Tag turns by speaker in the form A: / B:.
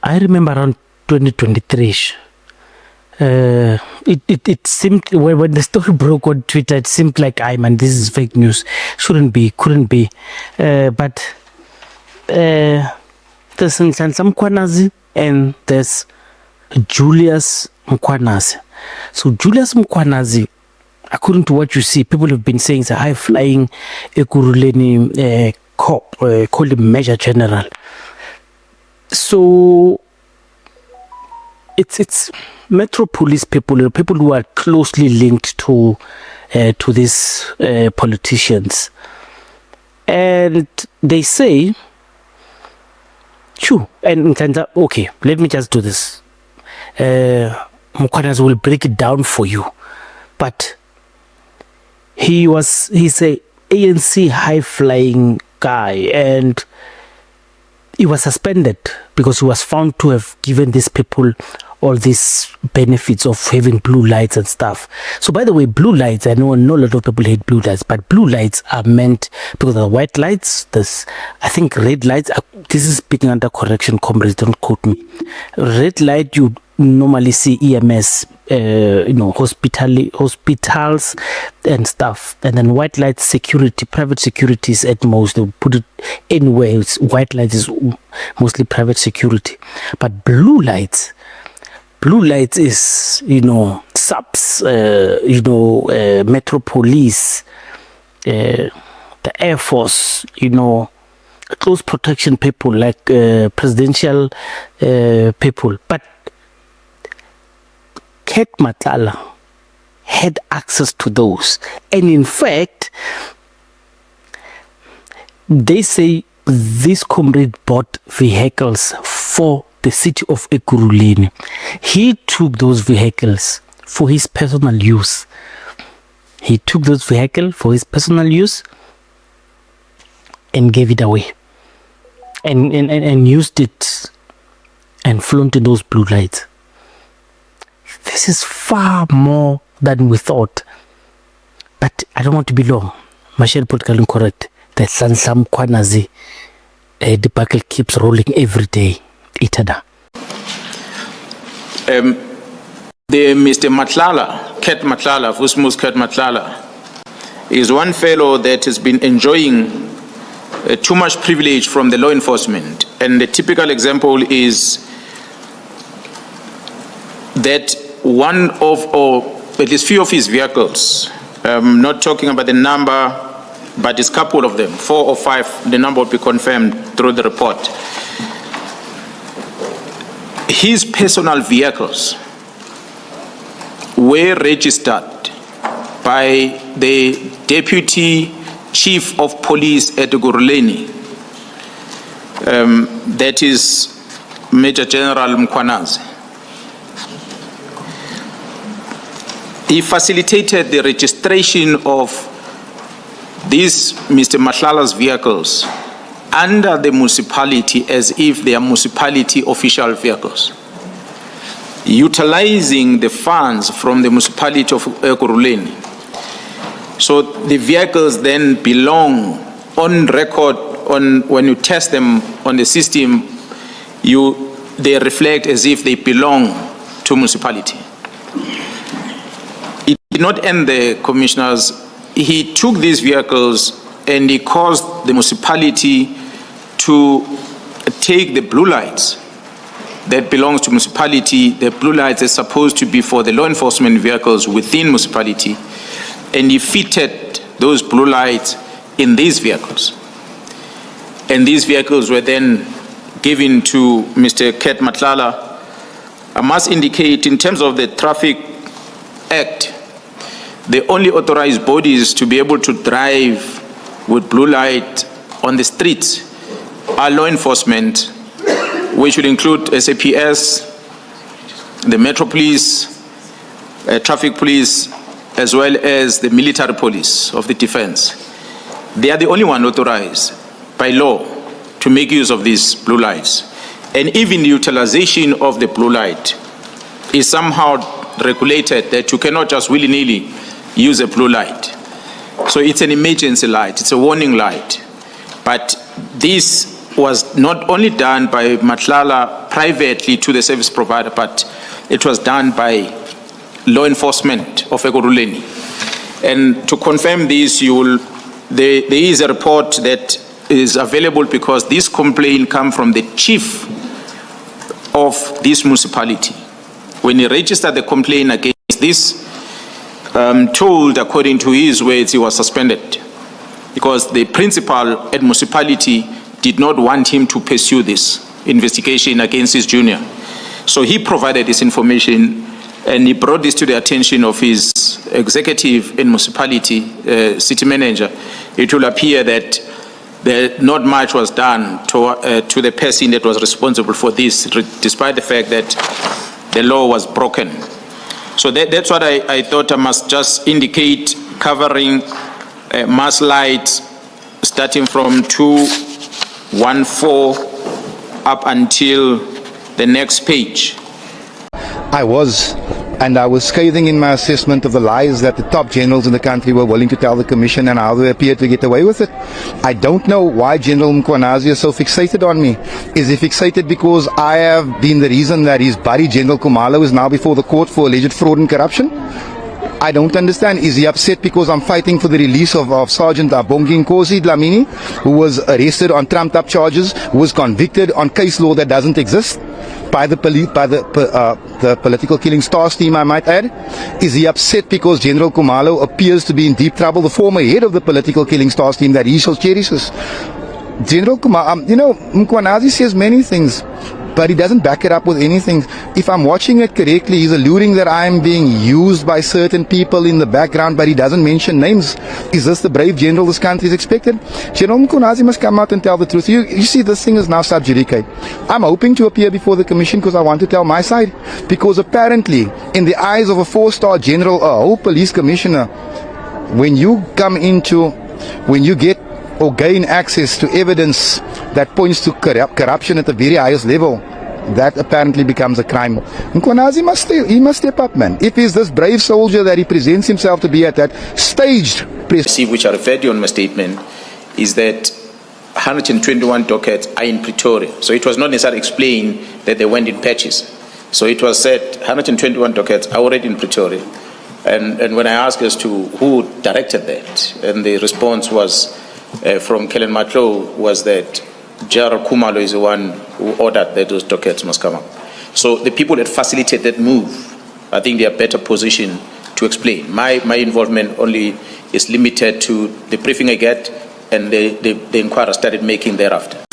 A: I remember around 2023. It seemed when the story broke on Twitter, it seemed like, man, this is fake news. Shouldn't be, couldn't be. But there's Nhlanhla Mkhwanazi and there's Julius Mkhwanazi. So Julius Mkhwanazi, according to what you see, people have been saying it's a high-flying Ekurhuleni cop, called him Major General. So it's Metro Police people who are closely linked to these politicians, and they say, okay, let me just do this. Mkhwanazi will break it down for you, but he's a ANC high-flying guy, and he was suspended because he was found to have given these people all these benefits of having blue lights and stuff. So by the way, blue lights, I know a lot of people hate blue lights, but blue lights are meant because of the white lights. There's, I think, red lights. This is speaking under correction, comrades, don't quote me. Red light, you normally see EMS, hospitals and stuff, and then white light security, private securities at most. They'll put it anywhere. White light is mostly private security, but blue lights is SAPS, Metro Police, the Air Force, close protection people like presidential people, but Pietermaritzburg had access to those, and in fact, they say this comrade bought vehicles for the city of Ekurhuleni. He took those vehicles for his personal use. And gave it away, and used it and flaunted those blue lights. This is far more than we thought. But I don't want to be long. Michelle politically incorrect. The Nhlanhla Mkhwanazi debacle keeps rolling every day. Itada.
B: The Mr. Pietermaritzburg, Vusmus Pietermaritzburg, is one fellow that has been enjoying too much privilege from the law enforcement. And the typical example is that one of, or at least few of his vehicles, not talking about the number, but it's a couple of them, 4 or 5, the number will be confirmed through the report. His personal vehicles were registered by the Deputy Chief of Police at Ekurhuleni, that is Major General Mkhwanazi. He facilitated the registration of these Mr. Mahlala's vehicles under the municipality as if they are municipality official vehicles, utilizing the funds from the municipality of Ekurhuleni. So the vehicles then belong on record, when you test them on the system, they reflect as if they belong to municipality. It did not end there, commissioners. He took these vehicles and he caused the municipality to take the blue lights that belongs to municipality, the blue lights are supposed to be for the law enforcement vehicles within municipality, and he fitted those blue lights in these vehicles. And these vehicles were then given to Mr. Pietermaritzburg. I must indicate, in terms of the Traffic Act, the only authorized bodies to be able to drive with blue light on the streets are law enforcement, which will include SAPS, the Metro Police, Traffic Police, as well as the military police of the defense. They are the only one authorized by law to make use of these blue lights. And even the utilization of the blue light is somehow regulated, that you cannot just willy-nilly use a blue light. So it's an emergency light, it's a warning light. But these was not only done by Nhlanhla privately to the service provider, but it was done by law enforcement of Ekurhuleni. And to confirm this, there is a report that is available because this complaint comes from the chief of this municipality. When he registered the complaint against this, told, according to his words, he was suspended because the principal at municipality did not want him to pursue this investigation against his junior. So he provided this information and he brought this to the attention of his executive in municipality, city manager. It will appear that not much was done to the person that was responsible for this, despite the fact that the law was broken. So that's what I thought I must just indicate, covering mass lights starting from 214 up until the next page.
C: I was scathing in my assessment of the lies that the top generals in the country were willing to tell the Commission and how they appeared to get away with it. I don't know why General Mkhwanazi is so fixated on me. Is he fixated because I have been the reason that his buddy General Khumalo is now before the court for alleged fraud and corruption? I don't understand. Is he upset because I'm fighting for the release of Sergeant Bongi Nkosi Dlamini, who was arrested on trumped-up charges, who was convicted on case law that doesn't exist by the political killing stars team, I might add? Is he upset because General Khumalo appears to be in deep trouble, the former head of the political killing stars team that he so cherishes? General Khumalo, Mkhwanazi says many things, but he doesn't back it up with anything. If I'm watching it correctly, he's alluding that I'm being used by certain people in the background, but he doesn't mention names. Is this the brave general this country is expected? General Mkhwanazi must come out and tell the truth. You see, this thing is now sub judice. I'm hoping to appear before the Commission because I want to tell my side. Because apparently, in the eyes of a 4-star general, a whole police commissioner, when you get or gain access to evidence that points to corruption at the very highest level, that apparently becomes a crime. Mkhwanazi must step up, man. If he's this brave soldier that he presents himself to be at that staged press.
B: Which I referred to in my statement is that 121 dockets are in Pretoria. So it was not necessarily explained that they went in patches. So it was said 121 dockets are already in Pretoria. And when I asked as to who directed that, and the response was from Kellen Matlo was that General Khumalo is the one who ordered that those dockets must come up. So the people that facilitated that move, I think they are better positioned to explain. My involvement only is limited to the briefing I get and the inquiry started making thereafter.